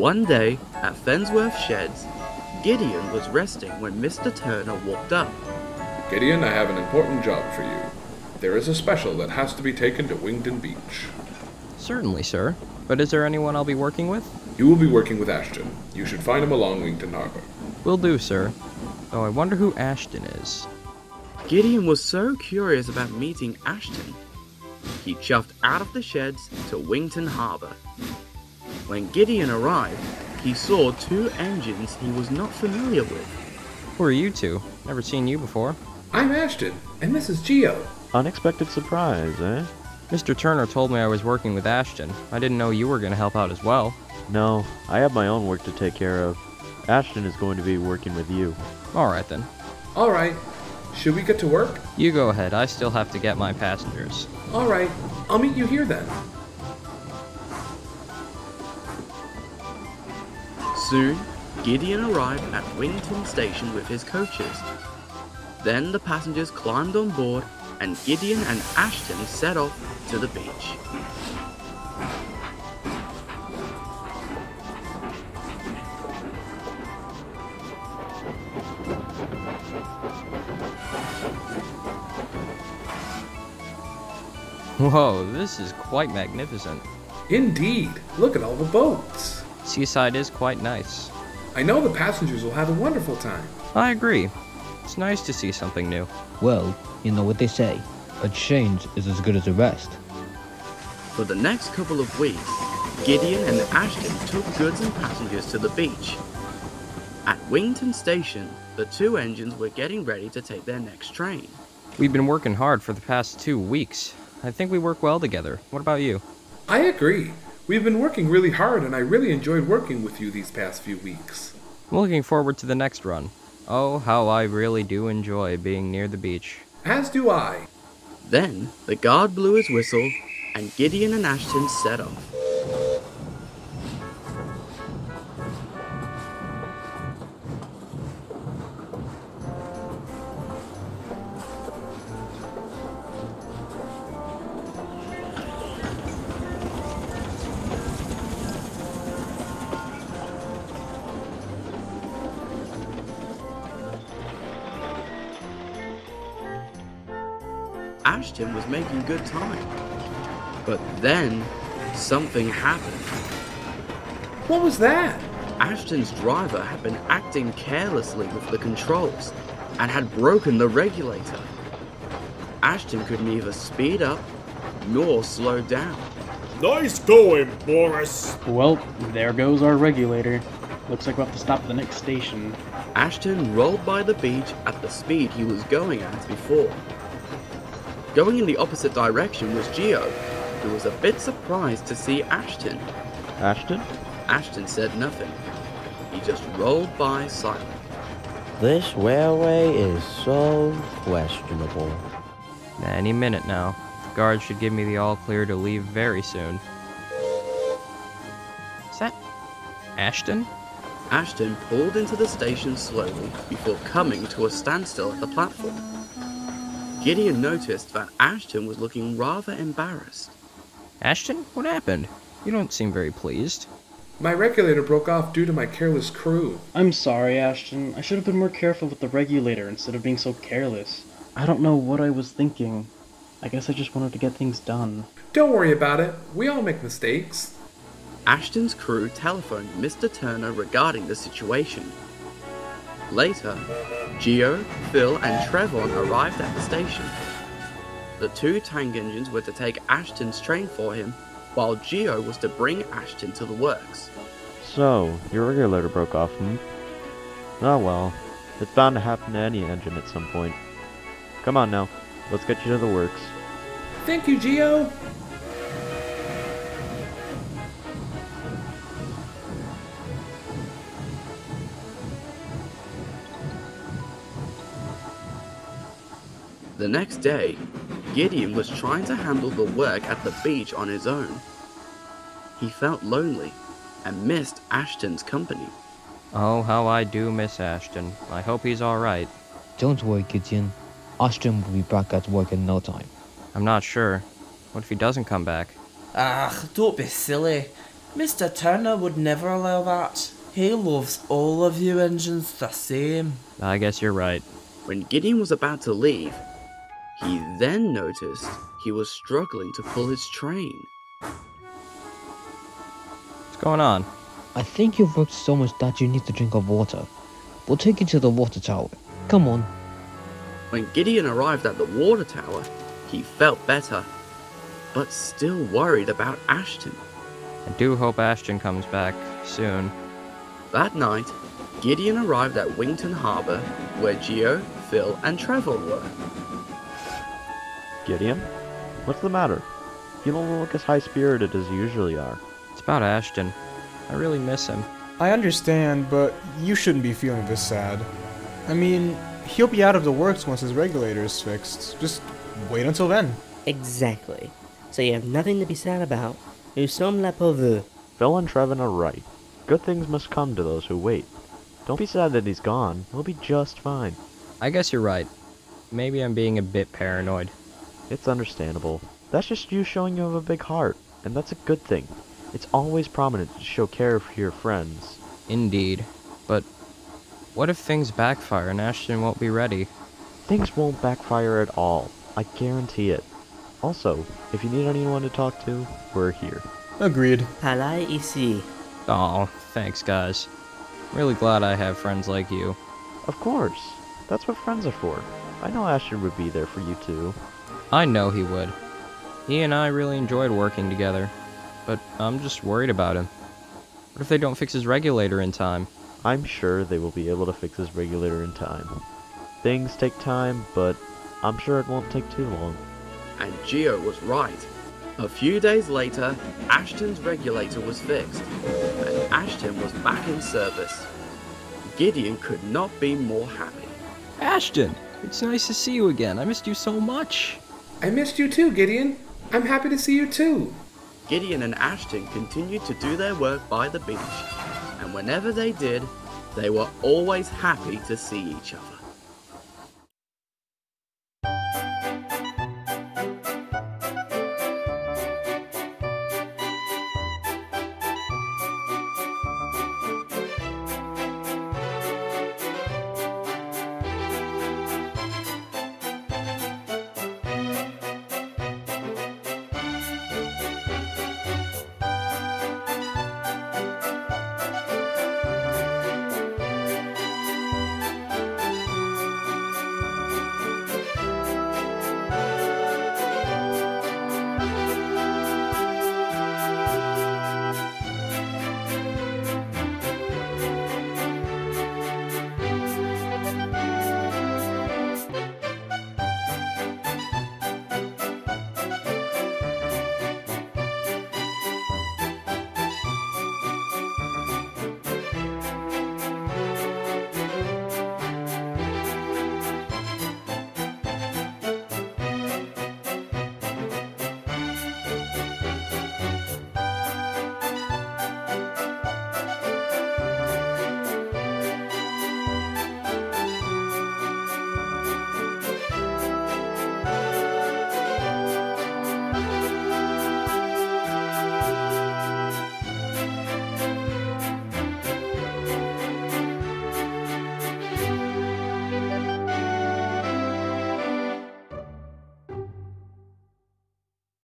One day, at Fensworth Sheds, Gideon was resting when Mr. Turner walked up. Gideon, I have an important job for you. There is a special that has to be taken to Wington Beach. Certainly, sir. But is there anyone I'll be working with? You will be working with Ashton. You should find him along Wington Harbor. Will do, sir. Though I wonder who Ashton is. Gideon was so curious about meeting Ashton. He chuffed out of the sheds to Wington Harbor. When Gideon arrived, he saw two engines he was not familiar with. Who are you two? Never seen you before. I'm Ashton, and this is Geo. Unexpected surprise, eh? Mr. Turner told me I was working with Ashton. I didn't know you were going to help out as well. No, I have my own work to take care of. Ashton is going to be working with you. Alright then. Alright, should we get to work? You go ahead, I still have to get my passengers. Alright, I'll meet you here then. Soon, Gideon arrived at Wington Station with his coaches. Then the passengers climbed on board and Gideon and Ashton set off to the beach. Whoa, this is quite magnificent. Indeed, look at all the boats. Seaside is quite nice. I know the passengers will have a wonderful time. I agree. It's nice to see something new. Well, you know what they say, a change is as good as a rest. For the next couple of weeks, Gideon and Ashton took goods and passengers to the beach. At Wington Station, the two engines were getting ready to take their next train. We've been working hard for the past 2 weeks. I think we work well together. What about you? I agree. We've been working really hard, and I really enjoyed working with you these past few weeks. I'm looking forward to the next run. Oh, how I really do enjoy being near the beach. As do I. Then, the guard blew his whistle, and Gideon and Ashton set off. Ashton was making good time. But then, something happened. What was that? Ashton's driver had been acting carelessly with the controls and had broken the regulator. Ashton could neither speed up nor slow down. Nice going, Boris. Well, there goes our regulator. Looks like we'll have to stop at the next station. Ashton rolled by the beach at the speed he was going at before. Going in the opposite direction was Geo, who was a bit surprised to see Ashton. Ashton? Ashton said nothing. He just rolled by silent. This railway is so questionable. Any minute now. The guard should give me the all clear to leave very soon. Is that Ashton? Ashton pulled into the station slowly before coming to a standstill at the platform. Gideon noticed that Ashton was looking rather embarrassed. Ashton, what happened? You don't seem very pleased. My regulator broke off due to my careless crew. I'm sorry, Ashton. I should have been more careful with the regulator instead of being so careless. I don't know what I was thinking. I guess I just wanted to get things done. Don't worry about it. We all make mistakes. Ashton's crew telephoned Mr. Turner regarding the situation. Later, Geo, Phil, and Trevon arrived at the station. The two tank engines were to take Ashton's train for him, while Geo was to bring Ashton to the works. So, your regulator broke off, Oh well, it's bound to happen to any engine at some point. Come on now, let's get you to the works. Thank you, Geo. The next day, Gideon was trying to handle the work at the beach on his own. He felt lonely and missed Ashton's company. Oh, how I do miss Ashton. I hope he's alright. Don't worry, Gideon. Ashton will be back at work in no time. I'm not sure. What if he doesn't come back? Don't be silly. Mr. Turner would never allow that. He loves all of you engines the same. I guess you're right. When Gideon was about to leave, he then noticed he was struggling to pull his train. What's going on? I think you've worked so much that you need a drink of water. We'll take you to the water tower. Come on. When Gideon arrived at the water tower, he felt better, but still worried about Ashton. I do hope Ashton comes back soon. That night, Gideon arrived at Wington Harbour, where Geo, Phil, and Trevon were. Gideon? What's the matter? You don't look as high-spirited as you usually are. It's about Ashton. I really miss him. I understand, but you shouldn't be feeling this sad. I mean, he'll be out of the works once his regulator is fixed. Just wait until then. Exactly. So you have nothing to be sad about. Nous sommes là pour vous. Phil and Trevon are right. Good things must come to those who wait. Don't be sad that he's gone. He'll be just fine. I guess you're right. Maybe I'm being a bit paranoid. It's understandable. That's just you showing you have a big heart, and that's a good thing. It's always prominent to show care for your friends. Indeed. But what if things backfire and Ashton won't be ready? Things won't backfire at all. I guarantee it. Also, if you need anyone to talk to, we're here. Agreed. Palais ici. Aw, thanks guys. Really glad I have friends like you. Of course. That's what friends are for. I know Ashton would be there for you too. I know he would. He and I really enjoyed working together. But I'm just worried about him. What if they don't fix his regulator in time? I'm sure they will be able to fix his regulator in time. Things take time, but I'm sure it won't take too long. And Geo was right. A few days later, Ashton's regulator was fixed, and Ashton was back in service. Gideon could not be more happy. Ashton! It's nice to see you again. I missed you so much. I missed you too, Gideon. I'm happy to see you too. Gideon and Ashton continued to do their work by the beach, and whenever they did, they were always happy to see each other.